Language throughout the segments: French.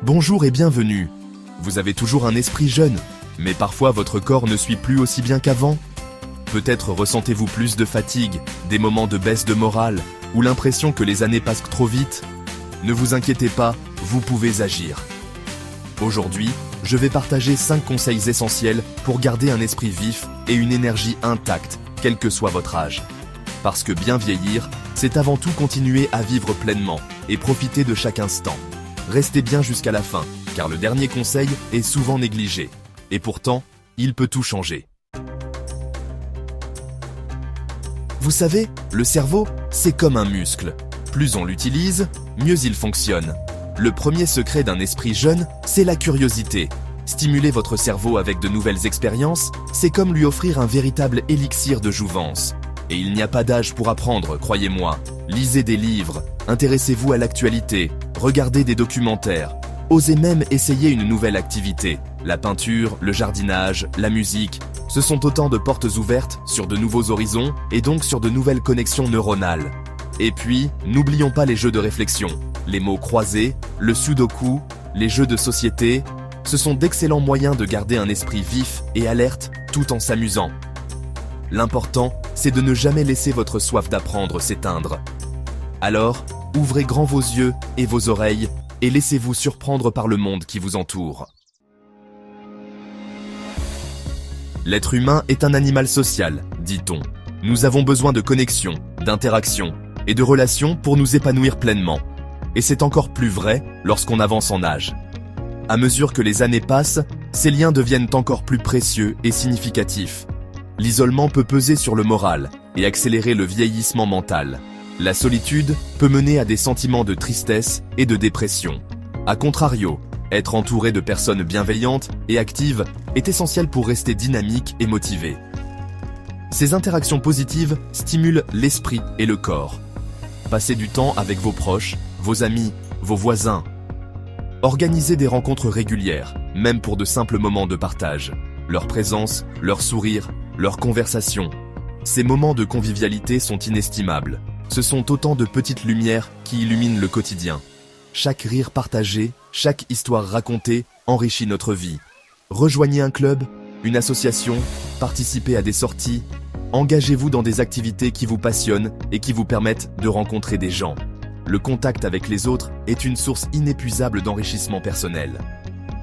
Bonjour et bienvenue. Vous avez toujours un esprit jeune, mais parfois votre corps ne suit plus aussi bien qu'avant. Peut-être ressentez-vous plus de fatigue, des moments de baisse de morale, ou l'impression que les années passent trop vite. Ne vous inquiétez pas, vous pouvez agir. Aujourd'hui, je vais partager 5 conseils essentiels pour garder un esprit vif et une énergie intacte, quel que soit votre âge. Parce que bien vieillir, c'est avant tout continuer à vivre pleinement et profiter de chaque instant. Restez bien jusqu'à la fin, car le dernier conseil est souvent négligé. Et pourtant, il peut tout changer. Vous savez, le cerveau, c'est comme un muscle. Plus on l'utilise, mieux il fonctionne. Le premier secret d'un esprit jeune, c'est la curiosité. Stimuler votre cerveau avec de nouvelles expériences, c'est comme lui offrir un véritable élixir de jouvence. Et il n'y a pas d'âge pour apprendre, croyez-moi. Lisez des livres, intéressez-vous à l'actualité, regardez des documentaires. Osez même essayer une nouvelle activité. La peinture, le jardinage, la musique, ce sont autant de portes ouvertes sur de nouveaux horizons et donc sur de nouvelles connexions neuronales. Et puis, n'oublions pas les jeux de réflexion. Les mots croisés, le sudoku, les jeux de société, ce sont d'excellents moyens de garder un esprit vif et alerte tout en s'amusant. L'important, c'est de ne jamais laisser votre soif d'apprendre s'éteindre. Alors, ouvrez grand vos yeux et vos oreilles et laissez-vous surprendre par le monde qui vous entoure. L'être humain est un animal social, dit-on. Nous avons besoin de connexion, d'interaction et de relations pour nous épanouir pleinement. Et c'est encore plus vrai lorsqu'on avance en âge. À mesure que les années passent, ces liens deviennent encore plus précieux et significatifs. L'isolement peut peser sur le moral et accélérer le vieillissement mental. La solitude peut mener à des sentiments de tristesse et de dépression. A contrario, être entouré de personnes bienveillantes et actives est essentiel pour rester dynamique et motivé. Ces interactions positives stimulent l'esprit et le corps. Passez du temps avec vos proches, vos amis, vos voisins. Organisez des rencontres régulières, même pour de simples moments de partage. Leur présence, leur sourire, leur conversation. Ces moments de convivialité sont inestimables. Ce sont autant de petites lumières qui illuminent le quotidien. Chaque rire partagé, chaque histoire racontée enrichit notre vie. Rejoignez un club, une association, participez à des sorties. Engagez-vous dans des activités qui vous passionnent et qui vous permettent de rencontrer des gens. Le contact avec les autres est une source inépuisable d'enrichissement personnel.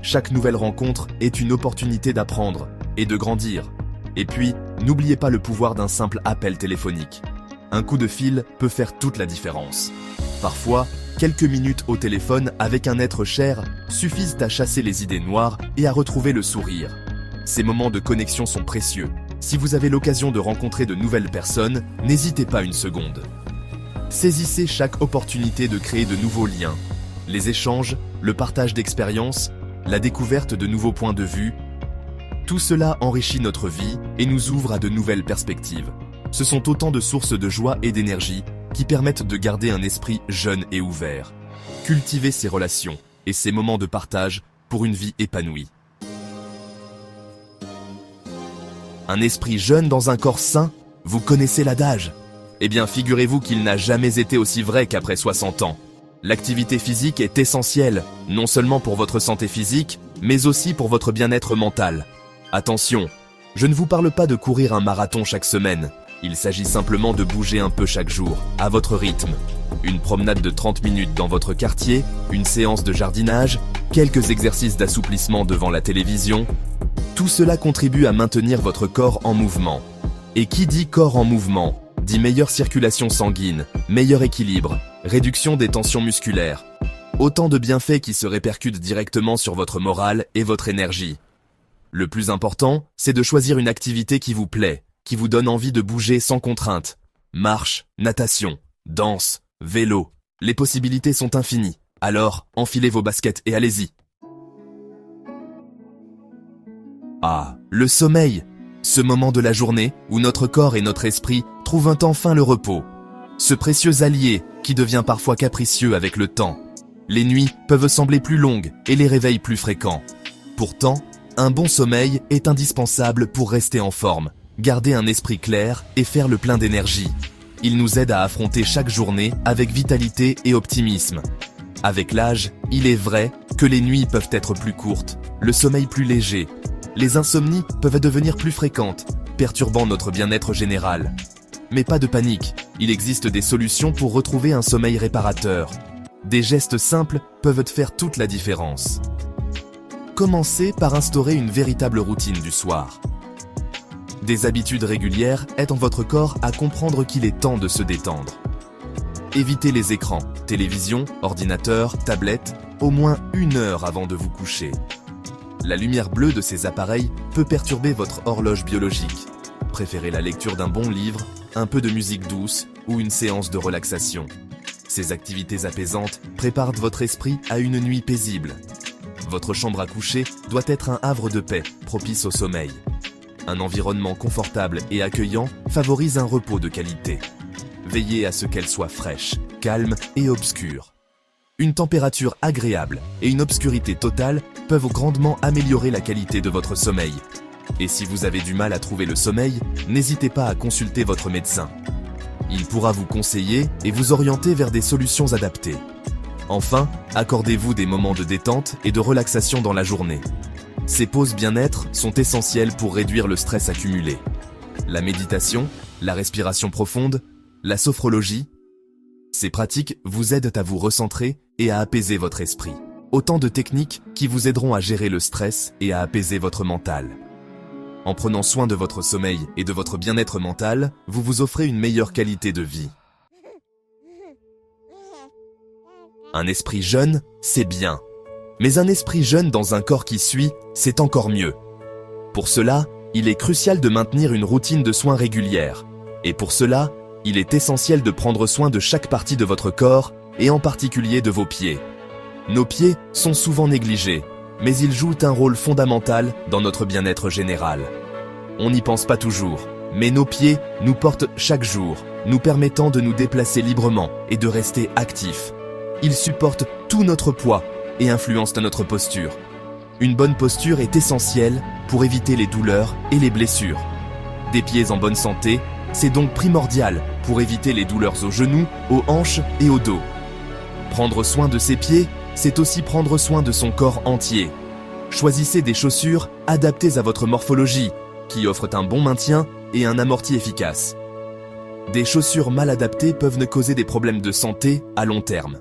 Chaque nouvelle rencontre est une opportunité d'apprendre et de grandir. Et puis, n'oubliez pas le pouvoir d'un simple appel téléphonique. Un coup de fil peut faire toute la différence. Parfois, quelques minutes au téléphone avec un être cher suffisent à chasser les idées noires et à retrouver le sourire. Ces moments de connexion sont précieux. Si vous avez l'occasion de rencontrer de nouvelles personnes, n'hésitez pas une seconde. Saisissez chaque opportunité de créer de nouveaux liens. Les échanges, le partage d'expériences, la découverte de nouveaux points de vue, tout cela enrichit notre vie et nous ouvre à de nouvelles perspectives. Ce sont autant de sources de joie et d'énergie qui permettent de garder un esprit jeune et ouvert. Cultivez ces relations et ces moments de partage pour une vie épanouie. Un esprit jeune dans un corps sain, vous connaissez l'adage. Eh bien, figurez-vous qu'il n'a jamais été aussi vrai qu'après 60 ans. L'activité physique est essentielle, non seulement pour votre santé physique, mais aussi pour votre bien-être mental. Attention, je ne vous parle pas de courir un marathon chaque semaine. Il s'agit simplement de bouger un peu chaque jour, à votre rythme. Une promenade de 30 minutes dans votre quartier, une séance de jardinage, quelques exercices d'assouplissement devant la télévision. Tout cela contribue à maintenir votre corps en mouvement. Et qui dit corps en mouvement, dit meilleure circulation sanguine, meilleur équilibre, réduction des tensions musculaires. Autant de bienfaits qui se répercutent directement sur votre morale et votre énergie. Le plus important, c'est de choisir une activité qui vous plaît, qui vous donne envie de bouger sans contrainte. Marche, natation, danse, vélo. Les possibilités sont infinies. Alors, enfilez vos baskets et allez-y. Ah, le sommeil. Ce moment de la journée où notre corps et notre esprit trouvent enfin le repos. Ce précieux allié qui devient parfois capricieux avec le temps. Les nuits peuvent sembler plus longues et les réveils plus fréquents. Pourtant, un bon sommeil est indispensable pour rester en forme, garder un esprit clair et faire le plein d'énergie. Il nous aide à affronter chaque journée avec vitalité et optimisme. Avec l'âge, il est vrai que les nuits peuvent être plus courtes, le sommeil plus léger. Les insomnies peuvent devenir plus fréquentes, perturbant notre bien-être général. Mais pas de panique, il existe des solutions pour retrouver un sommeil réparateur. Des gestes simples peuvent faire toute la différence. Commencez par instaurer une véritable routine du soir. Des habitudes régulières aident votre corps à comprendre qu'il est temps de se détendre. Évitez les écrans, télévision, ordinateur, tablette, au moins 1 heure avant de vous coucher. La lumière bleue de ces appareils peut perturber votre horloge biologique. Préférez la lecture d'un bon livre, un peu de musique douce ou une séance de relaxation. Ces activités apaisantes préparent votre esprit à une nuit paisible. Votre chambre à coucher doit être un havre de paix, propice au sommeil. Un environnement confortable et accueillant favorise un repos de qualité. Veillez à ce qu'elle soit fraîche, calme et obscure. Une température agréable et une obscurité totale peuvent grandement améliorer la qualité de votre sommeil. Et si vous avez du mal à trouver le sommeil, n'hésitez pas à consulter votre médecin. Il pourra vous conseiller et vous orienter vers des solutions adaptées. Enfin, accordez-vous des moments de détente et de relaxation dans la journée. Ces pauses bien-être sont essentielles pour réduire le stress accumulé. La méditation, la respiration profonde, la sophrologie, ces pratiques vous aident à vous recentrer et à apaiser votre esprit. Autant de techniques qui vous aideront à gérer le stress et à apaiser votre mental. En prenant soin de votre sommeil et de votre bien-être mental, vous vous offrez une meilleure qualité de vie. Un esprit jeune, c'est bien. Mais un esprit jeune dans un corps qui suit, c'est encore mieux. Pour cela, il est crucial de maintenir une routine de soins régulière. Et pour cela, il est essentiel de prendre soin de chaque partie de votre corps, et en particulier de vos pieds. Nos pieds sont souvent négligés, mais ils jouent un rôle fondamental dans notre bien-être général. On n'y pense pas toujours, mais nos pieds nous portent chaque jour, nous permettant de nous déplacer librement et de rester actifs. Ils supportent tout notre poids et influencent notre posture. Une bonne posture est essentielle pour éviter les douleurs et les blessures. Des pieds en bonne santé, c'est donc primordial pour éviter les douleurs aux genoux, aux hanches et au dos. Prendre soin de ses pieds, c'est aussi prendre soin de son corps entier. Choisissez des chaussures adaptées à votre morphologie, qui offrent un bon maintien et un amorti efficace. Des chaussures mal adaptées peuvent ne causer des problèmes de santé à long terme.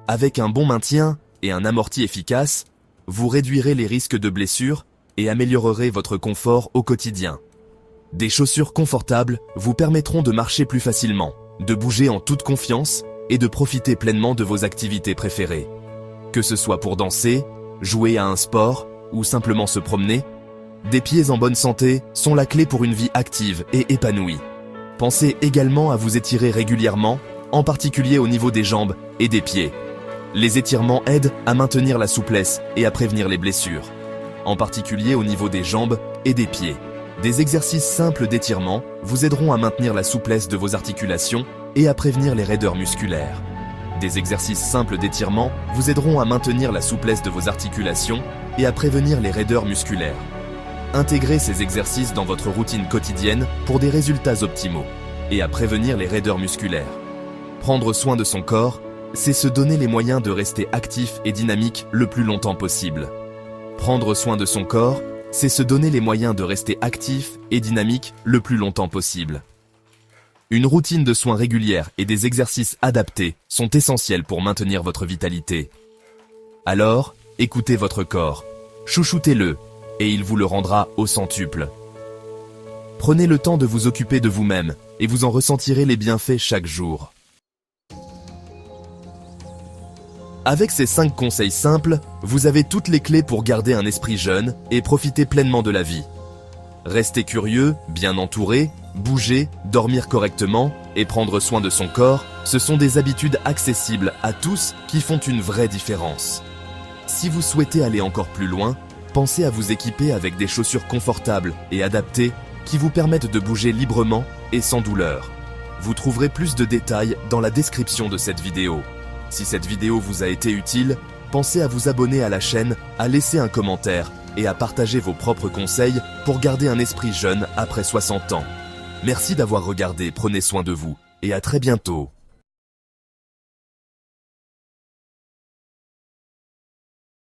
Avec un bon maintien et un amorti efficace, vous réduirez les risques de blessures et améliorerez votre confort au quotidien. Des chaussures confortables vous permettront de marcher plus facilement, de bouger en toute confiance et de profiter pleinement de vos activités préférées. Que ce soit pour danser, jouer à un sport ou simplement se promener, des pieds en bonne santé sont la clé pour une vie active et épanouie. Pensez également à vous étirer régulièrement, en particulier au niveau des jambes et des pieds. Les étirements aident à maintenir la souplesse et à prévenir les blessures, en particulier au niveau des jambes et des pieds. Des exercices simples d'étirement vous aideront à maintenir la souplesse de vos articulations et à prévenir les raideurs musculaires. Des exercices simples d'étirement vous aideront à maintenir la souplesse de vos articulations et à prévenir les raideurs musculaires. Intégrez ces exercices dans votre routine quotidienne pour des résultats optimaux et à prévenir les raideurs musculaires. Prendre soin de son corps, c'est se donner les moyens de rester actif et dynamique le plus longtemps possible. Prendre soin de son corps, c'est se donner les moyens de rester actif et dynamique le plus longtemps possible. Une routine de soins régulière et des exercices adaptés sont essentiels pour maintenir votre vitalité. Alors, écoutez votre corps, chouchoutez-le, et il vous le rendra au centuple. Prenez le temps de vous occuper de vous-même, et vous en ressentirez les bienfaits chaque jour. Avec ces 5 conseils simples, vous avez toutes les clés pour garder un esprit jeune et profiter pleinement de la vie. Rester curieux, bien entouré, bouger, dormir correctement et prendre soin de son corps, ce sont des habitudes accessibles à tous qui font une vraie différence. Si vous souhaitez aller encore plus loin, pensez à vous équiper avec des chaussures confortables et adaptées qui vous permettent de bouger librement et sans douleur. Vous trouverez plus de détails dans la description de cette vidéo. Si cette vidéo vous a été utile, pensez à vous abonner à la chaîne, à laisser un commentaire et à partager vos propres conseils pour garder un esprit jeune après 60 ans. Merci d'avoir regardé, prenez soin de vous et à très bientôt.